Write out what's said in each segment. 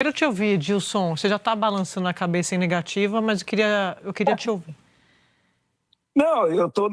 Quero te ouvir, Edilson. Você já está balançando a cabeça em negativa, mas eu queria te ouvir. Não, eu estou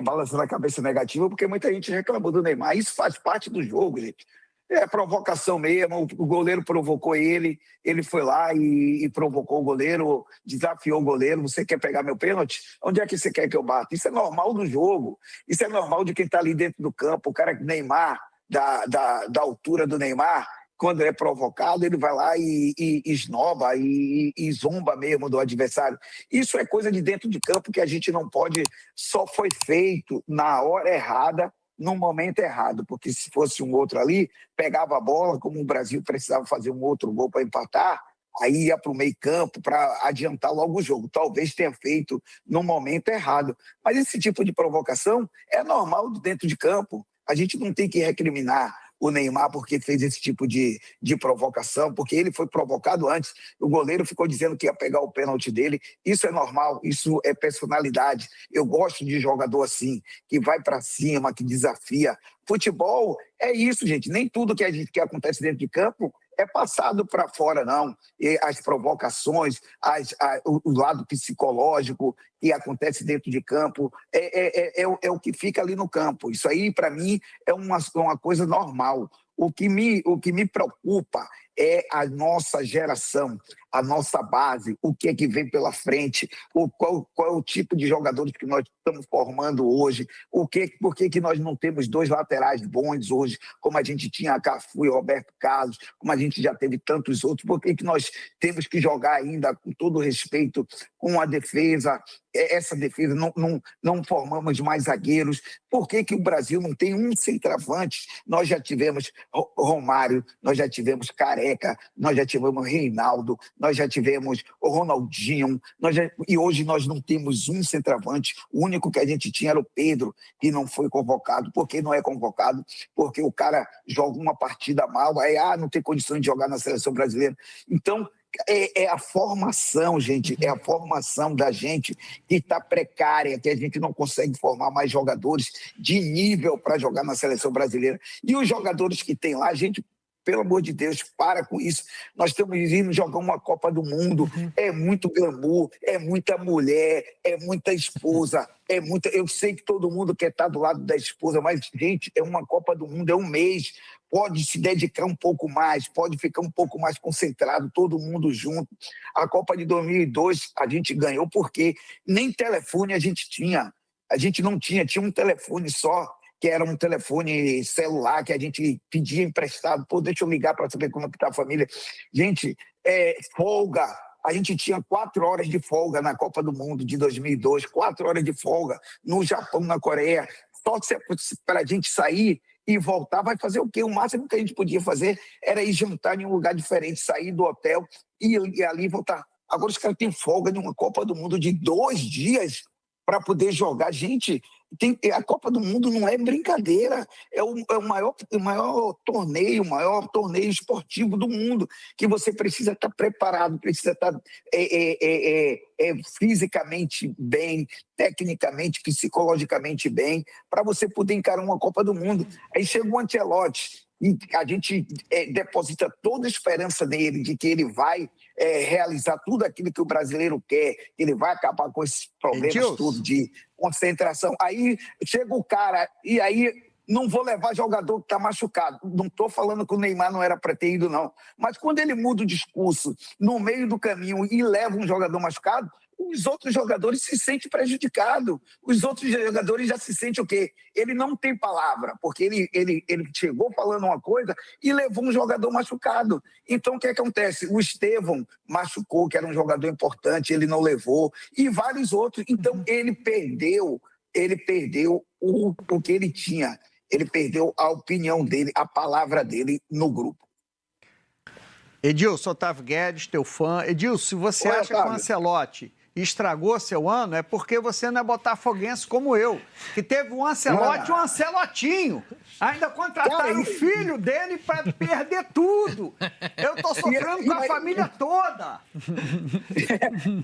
balançando a cabeça negativa porque muita gente reclamou do Neymar. Isso faz parte do jogo, gente. É provocação mesmo, o goleiro provocou ele foi lá e provocou o goleiro, desafiou o goleiro. Você quer pegar meu pênalti? Onde é que você quer que eu bata? Isso é normal do jogo, isso é normal de quem está ali dentro do campo. O cara Neymar, da altura do Neymar, quando é provocado, ele vai lá e esnoba e zomba mesmo do adversário. Isso é coisa de dentro de campo que a gente não pode, só foi feito na hora errada, no momento errado, porque se fosse um outro ali, pegava a bola, como o Brasil precisava fazer um outro gol para empatar, aí ia para o meio campo para adiantar logo o jogo. Talvez tenha feito no momento errado. Mas esse tipo de provocação é normal dentro de campo. A gente não tem que recriminar o Neymar porque fez esse tipo de provocação, porque ele foi provocado antes, o goleiro ficou dizendo que ia pegar o pênalti dele. Isso é normal, isso é personalidade. Eu gosto de jogador assim, que vai para cima, que desafia. Futebol é isso, gente. Nem tudo que acontece dentro de campo é passado para fora, não. E as provocações, o lado psicológico que acontece dentro de campo, é o que fica ali no campo. Isso aí, para mim, é uma coisa normal. O que me preocupa é a nossa geração, a nossa base, o que é que vem pela frente, qual é o tipo de jogadores que nós estamos formando hoje, por que nós não temos dois laterais bons hoje, como a gente tinha Cafu e Roberto Carlos, como a gente já teve tantos outros, por que nós temos que jogar ainda, com todo respeito, com a defesa, essa defesa, não formamos mais zagueiros, por que o Brasil não tem um centroavante? Nós já tivemos Romário, nós já tivemos Careca, nós já tivemos Reinaldo, nós já tivemos o Ronaldinho, e hoje nós não temos um centroavante. O único que a gente tinha era o Pedro, que não foi convocado. Por que não é convocado? Porque o cara joga uma partida mal, aí não tem condições de jogar na seleção brasileira. Então, é a formação, gente, é a formação da gente que está precária, que a gente não consegue formar mais jogadores de nível para jogar na seleção brasileira. E os jogadores que tem lá, a gente, pelo amor de Deus, para com isso. Nós estamos indo jogar uma Copa do Mundo, é muito glamour, é muita mulher, é muita esposa, é muita... Eu sei que todo mundo quer estar do lado da esposa, mas, gente, é uma Copa do Mundo, é um mês, pode se dedicar um pouco mais, pode ficar um pouco mais concentrado, todo mundo junto. A Copa de 2002 a gente ganhou porque nem telefone a gente tinha. A gente não tinha um telefone só, que era um telefone celular que a gente pedia emprestado. Pô, deixa eu ligar para saber como está a família. Gente, folga. A gente tinha 4 horas de folga na Copa do Mundo de 2002, 4 horas de folga no Japão, na Coreia. Só para a gente sair e voltar, vai fazer o quê? O máximo que a gente podia fazer era ir jantar em um lugar diferente, sair do hotel e ir ali e voltar. Agora os caras têm folga de uma Copa do Mundo de 2 dias para poder jogar. Gente, a Copa do Mundo não é brincadeira, é o maior torneio esportivo do mundo, que você precisa estar preparado, precisa estar fisicamente bem, tecnicamente, psicologicamente bem, para você poder encarar uma Copa do Mundo. Aí chega o Ancelotti, e a gente deposita toda a esperança nele, de que ele vai realizar tudo aquilo que o brasileiro quer, que ele vai acabar com esses problemas tudo de concentração. Aí chega o cara, e aí não vou levar jogador que está machucado. Não estou falando que o Neymar não era para ter ido, não. Mas quando ele muda o discurso no meio do caminho e leva um jogador machucado, os outros jogadores se sentem prejudicados. Os outros jogadores já se sentem o quê? Ele não tem palavra, porque ele chegou falando uma coisa e levou um jogador machucado. Então, o que acontece? O Estevão machucou, que era um jogador importante, ele não levou, e vários outros. Então, ele perdeu o que ele tinha. Ele perdeu a opinião dele, a palavra dele no grupo. Edilson, Otávio Guedes, teu fã. Edilson, se você acha que o Ancelotti estragou seu ano, é porque você não é botafoguense como eu, que teve um Ancelotti e um Ancelotinho. Ainda contrataram o filho dele para perder tudo. Eu tô sofrendo com a família toda.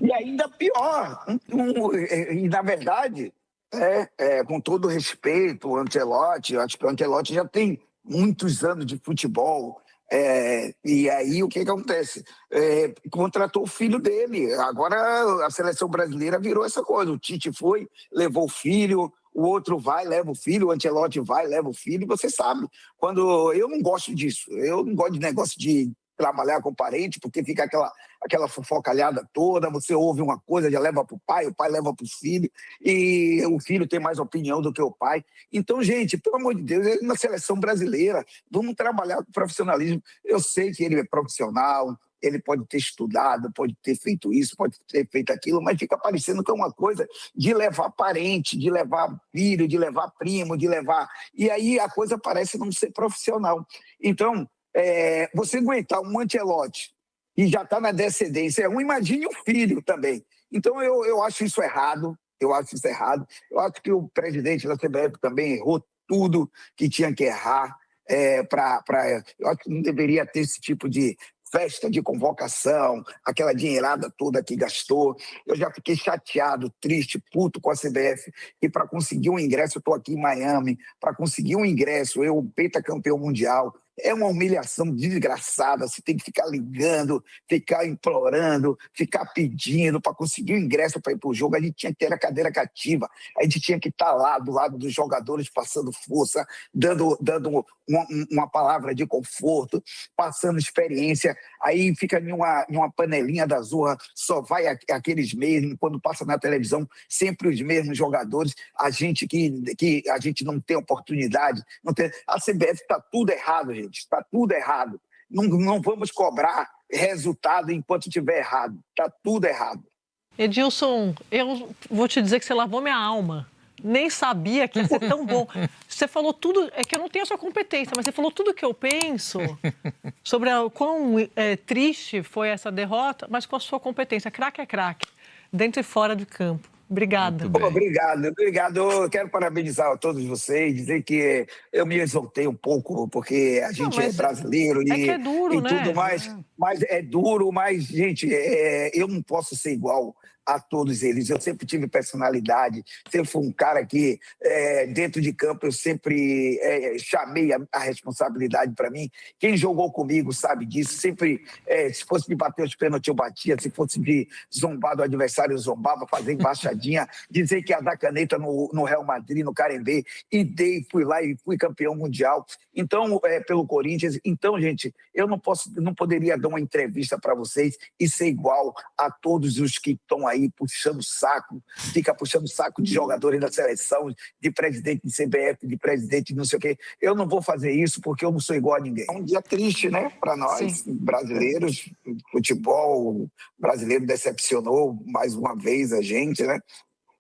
E ainda pior. E, na verdade, com todo respeito, o Ancelotti, eu acho que o Ancelotti já tem muitos anos de futebol, E aí o que acontece? Contratou o filho dele. Agora a seleção brasileira virou essa coisa. O Tite foi, levou o filho, o outro vai, leva o filho, o Ancelotti vai, leva o filho. E você sabe, quando eu não gosto disso, eu não gosto de negócio de trabalhar com parente, porque fica aquela fofocalhada toda, você ouve uma coisa, já leva para o pai leva para o filho, e o filho tem mais opinião do que o pai. Então, gente, pelo amor de Deus, ele na seleção brasileira, vamos trabalhar com profissionalismo. Eu sei que ele é profissional, ele pode ter estudado, pode ter feito isso, pode ter feito aquilo, mas fica parecendo que é uma coisa de levar parente, de levar filho, de levar primo, de levar... E aí a coisa parece não ser profissional. Então, você aguentar um Ancelotti e já está na descendência é ruim, imagine o filho também. Então eu acho isso errado, eu acho que o presidente da CBF também errou tudo que tinha que errar. Eu acho que não deveria ter esse tipo de festa de convocação, aquela dinheirada toda que gastou. Eu já fiquei chateado, triste, puto com a CBF, e para conseguir um ingresso, eu estou aqui em Miami, para conseguir um ingresso, eu, pentacampeão mundial, é uma humilhação desgraçada. Você tem que ficar ligando, ficar implorando, ficar pedindo para conseguir o ingresso para ir para o jogo. A gente tinha que ter a cadeira cativa, a gente tinha que estar lá do lado dos jogadores, passando força, dando uma palavra de conforto, passando experiência. Aí fica em uma panelinha da zorra, só vai aqueles mesmos, quando passa na televisão, sempre os mesmos jogadores. A gente que a gente não tem oportunidade, não tem... A CBF está tudo errado, gente. Está tudo errado. Não vamos cobrar resultado enquanto estiver errado. Está tudo errado. Edilson, eu vou te dizer que você lavou minha alma. Nem sabia que ia ser tão bom. Você falou tudo, é que eu não tenho a sua competência, mas você falou tudo que eu penso sobre o quão triste foi essa derrota, mas com a sua competência. Craque é craque, dentro e fora de campo. Obrigada. Obrigado. Eu quero parabenizar a todos vocês, dizer que eu me exaltei um pouco, porque a gente é brasileiro que é duro, e né? tudo mais. Mas é duro, mas, gente, eu não posso ser igual a todos eles. Eu sempre tive personalidade, sempre fui um cara que, dentro de campo, eu sempre chamei a responsabilidade para mim. Quem jogou comigo sabe disso. Sempre, se fosse de bater os pênaltis, eu batia. Se fosse de zombar do adversário, eu zombava, fazer embaixadinha, dizer que ia dar caneta no Real Madrid, no Carembê, e fui lá e fui campeão mundial. Então, pelo Corinthians. Então, gente, eu não poderia dar uma entrevista para vocês e ser igual a todos os que estão aí puxando o saco, fica puxando o saco de jogadores da seleção, de presidente de CBF, de presidente de não sei o quê. Eu não vou fazer isso porque eu não sou igual a ninguém. É um dia triste, né, para nós, brasileiros. O futebol brasileiro decepcionou mais uma vez a gente, né?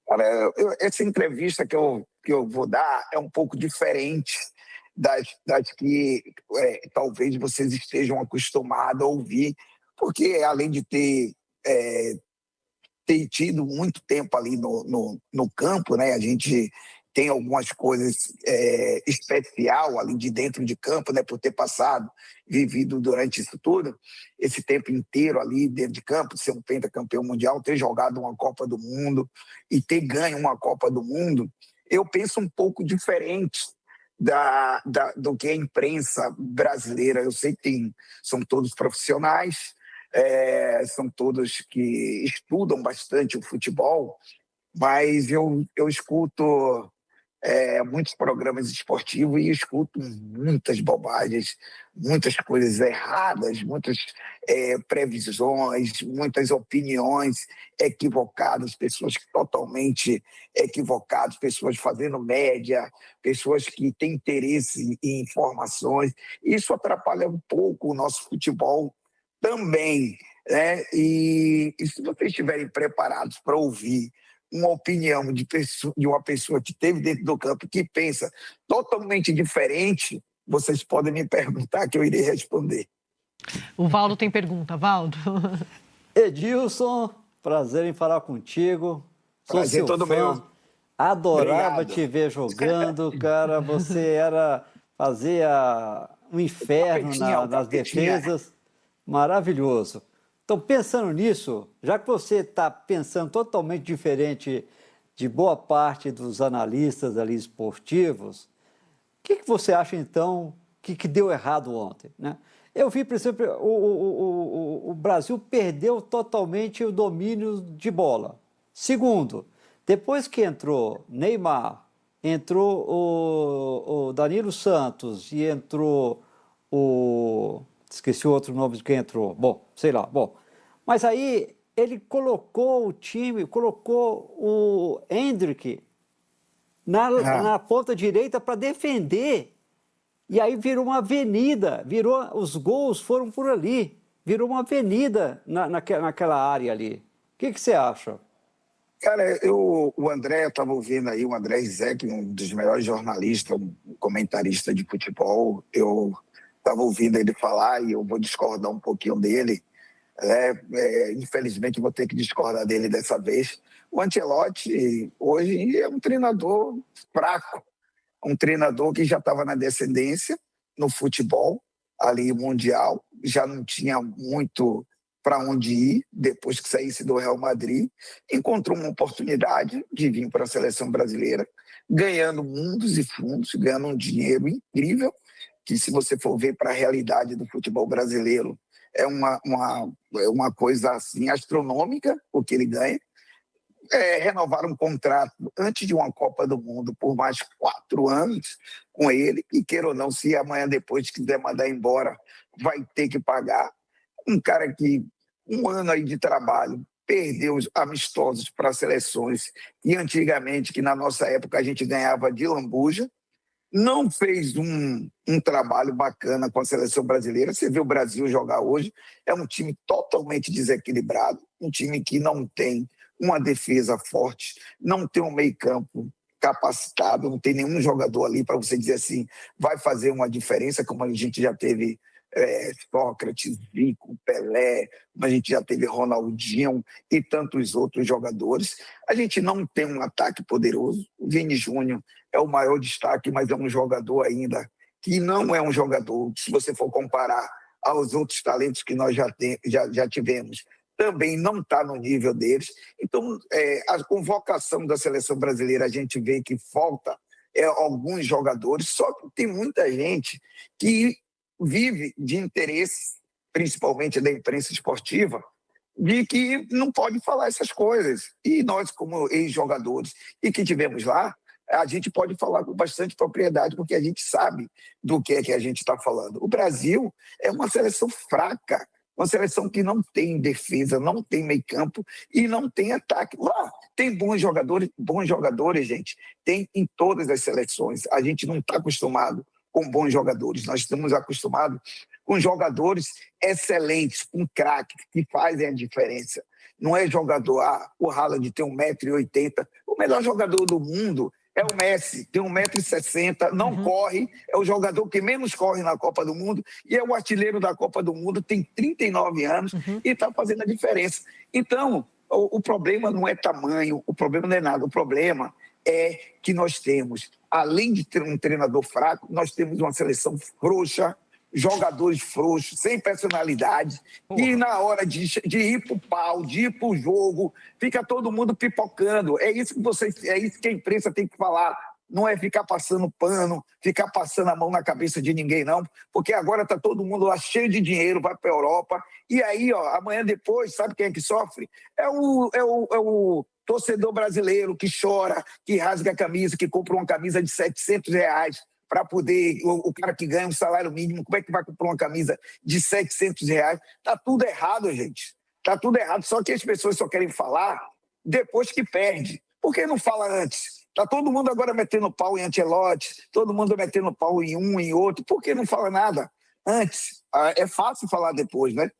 Cara, essa entrevista que eu vou dar é um pouco diferente das que talvez vocês estejam acostumados a ouvir, porque além de ter tido muito tempo ali no campo, né? A gente tem algumas coisas especial ali de dentro de campo, né? Por ter vivido durante isso tudo, esse tempo inteiro ali dentro de campo, ser um pentacampeão mundial, ter jogado uma Copa do Mundo e ter ganho uma Copa do Mundo, eu penso um pouco diferente do que a imprensa brasileira. Eu sei que são todos profissionais, são todos que estudam bastante o futebol, mas eu escuto muitos programas esportivos e escuto muitas bobagens, muitas coisas erradas, muitas previsões, muitas opiniões equivocadas, pessoas totalmente equivocadas, pessoas fazendo média, pessoas que têm interesse em informações. Isso atrapalha um pouco o nosso futebol também, né? E se vocês estiverem preparados para ouvir uma opinião de uma pessoa que esteve dentro do campo, que pensa totalmente diferente, vocês podem me perguntar que eu irei responder. O Valdo tem pergunta. Valdo. Edilson, prazer em falar contigo. Sou prazer seu todo fã. meu. Adorava Obrigado. te ver jogando, cara. Você fazia um inferno nas defesas. Maravilhoso. Então, pensando nisso, já que você está pensando totalmente diferente de boa parte dos analistas ali esportivos, o que você acha, então, que deu errado ontem, né? Eu vi, por exemplo, o Brasil perdeu totalmente o domínio de bola. Segundo, depois que entrou Neymar, entrou o Danilo Santos e entrou esqueci o outro nome de quem entrou. Bom, sei lá. Bom, mas aí ele colocou o time, colocou o Endrick na ponta direita para defender. E aí virou uma avenida, os gols foram por ali, virou uma avenida naquela área ali. O que você acha? Cara, o André, estava ouvindo aí, o André Rizek, um dos melhores jornalistas, um comentarista de futebol, eu estava ouvindo ele falar e eu vou discordar um pouquinho dele. Infelizmente, vou ter que discordar dele dessa vez. O Ancelotti, hoje, é um treinador fraco, um treinador que já estava na descendência no futebol, ali mundial, já não tinha muito para onde ir depois que saísse do Real Madrid, encontrou uma oportunidade de vir para a seleção brasileira, ganhando mundos e fundos, ganhando um dinheiro incrível, que se você for ver para a realidade do futebol brasileiro, é uma coisa assim astronômica o que ele ganha. Renovaram um contrato antes de uma Copa do Mundo por mais 4 anos com ele, e queira ou não, se amanhã depois quiser mandar embora, vai ter que pagar. Um cara que 1 ano aí de trabalho perdeu os amistosos para seleções, e antigamente, que na nossa época a gente ganhava de lambuja, não fez um trabalho bacana com a seleção brasileira. Você vê o Brasil jogar hoje, é um time totalmente desequilibrado, um time que não tem uma defesa forte, não tem um meio-campo capacitado, não tem nenhum jogador ali para você dizer assim, vai fazer uma diferença, como a gente já teve Sócrates, Zico, Pelé, a gente já teve Ronaldinho e tantos outros jogadores. A gente não tem um ataque poderoso. O Vini Júnior é o maior destaque, mas é um jogador ainda que não é um jogador, se você for comparar aos outros talentos que nós já tivemos, também não está no nível deles. Então, a convocação da seleção brasileira, a gente vê que falta alguns jogadores, só que tem muita gente que vive de interesse, principalmente da imprensa esportiva, de que não pode falar essas coisas. E nós, como ex-jogadores, e que tivemos lá, a gente pode falar com bastante propriedade, porque a gente sabe do que é que a gente está falando. O Brasil é uma seleção fraca, uma seleção que não tem defesa, não tem meio-campo e não tem ataque. Lá tem bons jogadores, gente. Tem em todas as seleções. A gente não está acostumado com bons jogadores. Nós estamos acostumados com jogadores excelentes, com craques, que fazem a diferença. Não é jogador, o Haaland tem 1,80 m. O melhor jogador do mundo é o Messi, tem 1,60 m, não corre, é o jogador que menos corre na Copa do Mundo e é o artilheiro da Copa do Mundo, tem 39 anos e está fazendo a diferença. Então, o problema não é tamanho, o problema não é nada, o problema é que nós temos, além de ter um treinador fraco, nós temos uma seleção frouxa, jogadores frouxos, sem personalidade, e na hora de ir pro pau, de ir pro jogo, fica todo mundo pipocando. É isso que a imprensa tem que falar. Não é ficar passando pano, ficar passando a mão na cabeça de ninguém, não, porque agora está todo mundo lá cheio de dinheiro, vai para a Europa, e aí, amanhã depois, sabe quem é que sofre? É o torcedor brasileiro que chora, que rasga a camisa, que compra uma camisa de R$700 para poder, o cara que ganha um salário mínimo, como é que vai comprar uma camisa de R$700? Tá tudo errado, gente. Tá tudo errado, só que as pessoas só querem falar depois que perde. Por que não fala antes? Tá todo mundo agora metendo pau em Ancelotti, todo mundo metendo pau em um e outro. Por que não fala nada antes? É fácil falar depois, né?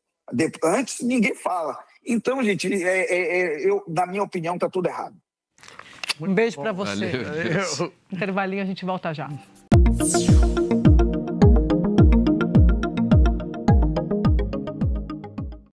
Antes ninguém fala. Então, gente, na minha opinião, tá tudo errado. Um beijo para você. Valeu. Intervalinho, a gente volta já.